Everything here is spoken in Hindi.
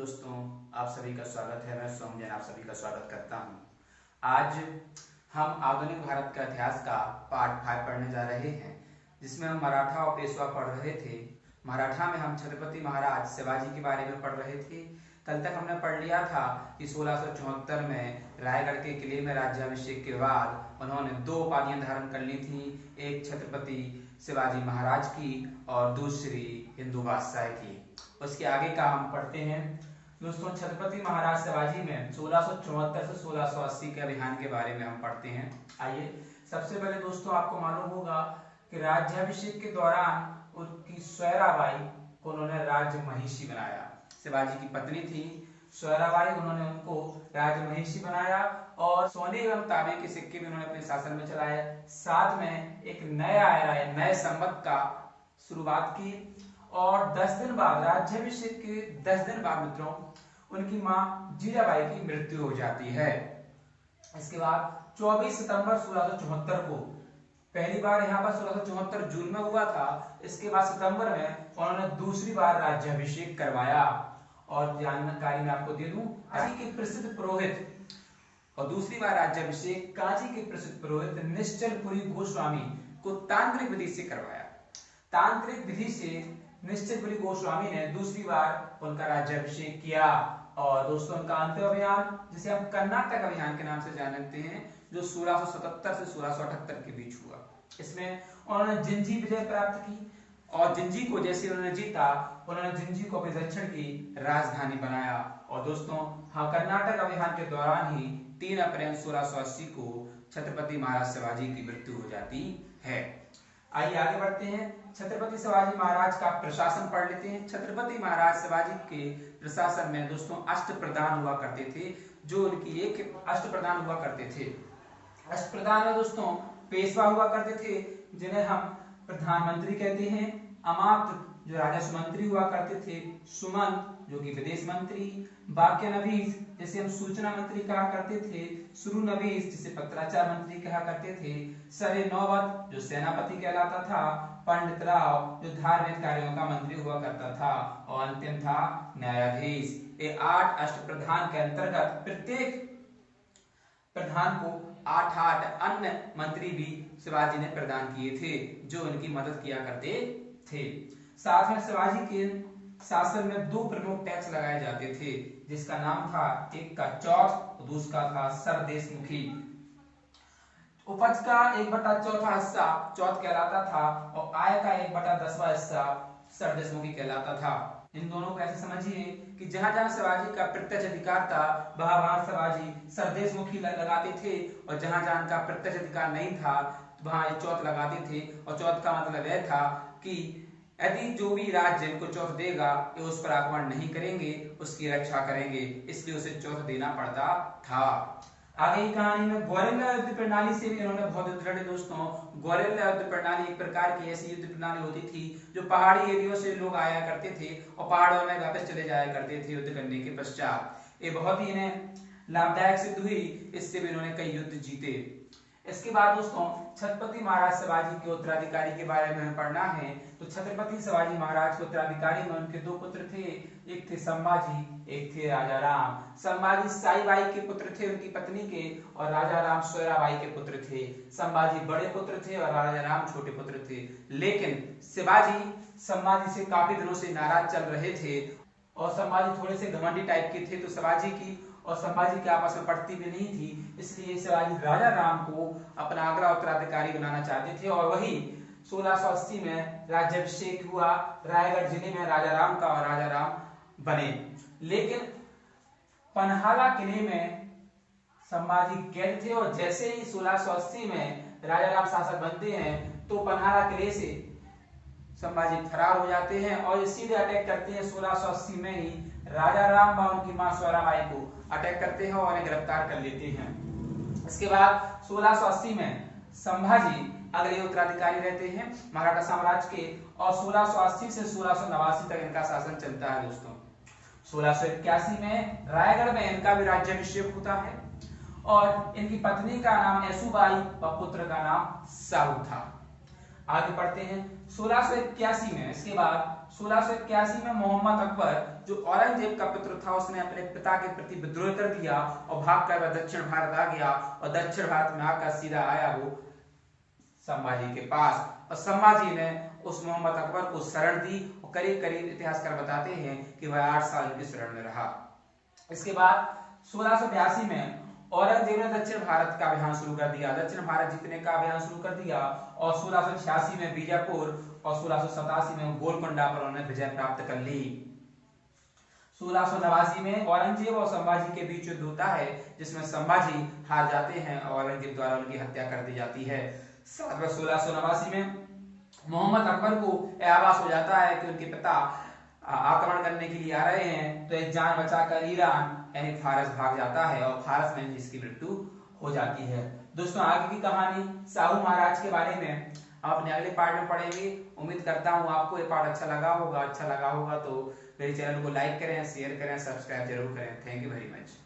दोस्तों, आप सभी का स्वागत है। मैं सोम जैन आप सभी का स्वागत करता हूं। आज हम आधुनिक भारत का इतिहास का पार्ट 5 पढ़ने जा रहे हैं, जिसमें हम मराठा और पेशवा पढ़ रहे थे। मराठा में हम छत्रपति महाराज शिवाजी के बारे में पढ़ रहे थे। कल तक हमने पढ़ लिया था कि 1674 में रायगढ़ के किले में राज्याभिषेक के बाद उन्होंने 2 उपाधियां धारण कर ली थी, एक छत्रपति शिवाजी महाराज की और दूसरी हिंदू बादशाह की। उसके आगे का हम पढ़ते हैं दोस्तों। छत्रपति महाराज शिवाजी में 1674 से 1680 के अभियान के बारे में हम पढ़ते हैं। आइए, सबसे पहले दोस्तों आपको मालूम होगा कि राज्याभिषेक के दौरान उनकी स्वैराबाई को उन्होंने राजमहिषी बनाया। शिवाजी की पत्नी थी स्वैराबाई, उन्होंने उनको राजमहिषी बनाया और सोने एवं तांबे के सिक्के भी उन्होंने अपने शासन में चलाए। साथ में एक नया एरा, नए संवत का शुरुआत की और 10 दिन बाद, राज्याभिषेक के 10 दिन बाद मित्रों, उनकी मां जीजाबाई की मृत्यु हो जाती है। इसके बाद 24 सितंबर 1674 को पहली बार यहाँ पर 1674 जून में हुआ था। इसके बाद सितंबर में उन्होंने दूसरी बार राज्याभिषेक करवाया। और जानकारी मैं आपको दे दूं, काशी के प्रसिद्ध पुरोहित और दूसरी बार राज्याभिषेक काशी के प्रसिद्ध पुरोहित निश्चलपुरी गोस्वामी को तांत्रिक विधि से करवाया। तांत्रिक विधि से निश्चलपुरी गोस्वामी ने दूसरी बार उनका राज्याभिषेक किया। और दोस्तों, उनका अंतिम अभियान, जिसे हम कर्नाटक अभियान के नाम से जानते हैं, जो 1677 से 1678 के बीच हुआ, इसमें उन्होंने जिंजी विजय प्राप्त की और जिंजी को जैसे उन्होंने जीता, उन्होंने जिंजी को अपने दक्षिण की राजधानी बनाया। और दोस्तों, हाँ, कर्नाटक अभियान के दौरान ही 3 अप्रैल 1680 को छत्रपति महाराज शिवाजी की मृत्यु हो जाती है। आइए आगे बढ़ते हैं। छत्रपति शिवाजी महाराज का प्रशासन पढ़ लेते हैं। छत्रपति महाराज शिवाजी के प्रशासन में दोस्तों अष्टप्रधान हुआ करते थे, जो उनकी एक अष्टप्रधान हुआ करते थे। अष्टप्रधान में दोस्तों पेशवा हुआ करते थे, जिन्हें हम प्रधानमंत्री कहते हैं। अमात्य जो राजस्व मंत्री हुआ करते थे। सुमंत जो कि विदेश मंत्री। बाक्य नवीस जिसे हम सूचना मंत्री कहा करते थे। सुरु नवीस जिसे पत्राचार मंत्री कहा करते थे। सरे नौबत जो सेनापति कहलाता था। पंडित राव जो धार्मिक कार्यों का मंत्री हुआ करता था। और अंतिम था न्यायाधीश। ये 8 अष्टप्रधान के अंतर्गत प्रत्येक प्रधान को 8 अन्य मंत्री भी शिवाजी ने प्रदान किए थे, जो उनकी मदद किया करते थे। साथ में शिवाजी के शासन में 2 प्रमुख टैक्स लगाए जाते थे, जिसका नाम था, एक का चौथ और दूसरा था सरदेशमुखी। उपज का 1/4 हिस्सा चौथ कहलाता था और आय का 1/10वां हिस्सा सरदेशमुखी कहलाता था। इन दोनों को ऐसे समझिए कि जहां जहां शिवाजी का प्रत्यक्ष अधिकार था, वहां शिवाजी सरदेशमुखी लगाते थे, और जहां जहां का प्रत्यक्ष अधिकार नहीं था, वहां ये चौथ लगाते थे। और चौथ का मतलब यह था कि यदि जो भी राज्य इनको चौथ देगा, ये उस पर आक्रमण नहीं करेंगे, उसकी रक्षा करेंगे, इसलिए उसे चौथ देना पड़ता था। आगे की कहानी में ग्वारिल्ला युद्ध प्रणाली से भी इन्होंने बहुत युद्ध लड़े दोस्तों। ग्वारिल्ला युद्ध प्रणाली एक प्रकार की ऐसी युद्ध प्रणाली होती थी, जो पहाड़ी एरियो से लोग आया करते थे और पहाड़ों में वापस चले जाया करते थे युद्ध करने के पश्चात। ये बहुत ही इन्हें लाभदायक सिद्ध हुई, इससे भी इन्होंने कई युद्ध जीते। इसके बाद दोस्तों छत्रपति महाराज शिवाजी के उत्तराधिकारी के बारे में हमें पढ़ना है। तो छत्रपति शिवाजी महाराज के उत्तराधिकारी में उनके 2 पुत्र थे, एक थे संभाजी, एक थे राजा राम। संभाजी साईबाई के पुत्र थे उनकी पत्नी के, और राजा राम स्वैराबाई के पुत्र थे। संभाजी बड़े पुत्र थे और राजा राम छोटे पुत्र थे। लेकिन शिवाजी संभाजी से काफी दिनों से नाराज चल रहे थे और संभाजी थोड़े से घमंडी टाइप के थे, तो शिवाजी की और संभाजी के आपस में पड़ती भी नहीं थी। इसलिए शिवाजी राजा राम को अपना अगला उत्तराधिकारी बनाना चाहते थे, और वही 1680 में राज्याभिषेक हुआ रायगढ़ जिले में राजा राम का, और राजा राम बने। लेकिन पन्हाला किले में संभाजी कैद थे, और जैसे ही 1680 में राजा राम शासक बनते हैं, तो पन्हाला किले से संभाजी फरार हो जाते हैं और सीधे अटैक करते हैं। 1680 में ही राजा राम व उनकी मां स्वैराबाई को अटैक करते हैं और उन्हें गिरफ्तार कर लेते हैं। इसके बाद 1680 में संभाजी अगले उत्तराधिकारी रहते हैं मराठा साम्राज्य के, और 1680 से 1689 तक इनका शासन चलता है दोस्तों। 1681 में रायगढ़ में इनका भी राज्याभिषेक होता है, और इनकी पत्नी का नाम येसुबाई और पुत्र का नाम साहू था। आगे पढ़ते हैं 1681 में। इसके बाद 1681 में मोहम्मद अकबर जो औरंगजेब का पुत्र था उसने अपने पिता के प्रति विद्रोह कर दिया और भागकर वह दक्षिण भारत आ गया और दक्षिण भारत में आकर सीधा आया वो संभाजी के पास और संभाजी ने उस मोहम्मद अकबर को शरण दी और करीब करीब इतिहासकार बताते हैं कि वह 8 साल उनकी शरण में रहा। इसके बाद 1682 में औरंगजेब ने दक्षिण भारत का अभियान शुरू कर दिया, दक्षिण भारत जीतने का अभियान शुरू कर दिया और 1686 में बीजापुर और 1687 में गोलकोंडा पर उन्होंने विजय प्राप्त कर ली। 1689 में औरंगजेब और संभाजी के बीच युद्ध होता है जिसमें संभाजी हार जाते हैं और औरंगजेब द्वारा उनकी हत्या कर दी जाती है। साथ में 1689 में मोहम्मद अकबर को आभास हो जाता है कि उनके पिता आक्रमण करने के लिए आ रहे हैं, तो एक जान बचाकर ईरान यानी फारस भाग जाता है और फारस में इसकी मृत्यु हो जाती है। दोस्तों आगे की कहानी शाहू महाराज के बारे में हम अपने अगले पार्ट में पढ़ेंगे। उम्मीद करता हूँ आपको ये पार्ट अच्छा लगा होगा तो मेरे चैनल को लाइक करें, शेयर करें, सब्सक्राइब जरूर करें। Thank you very much.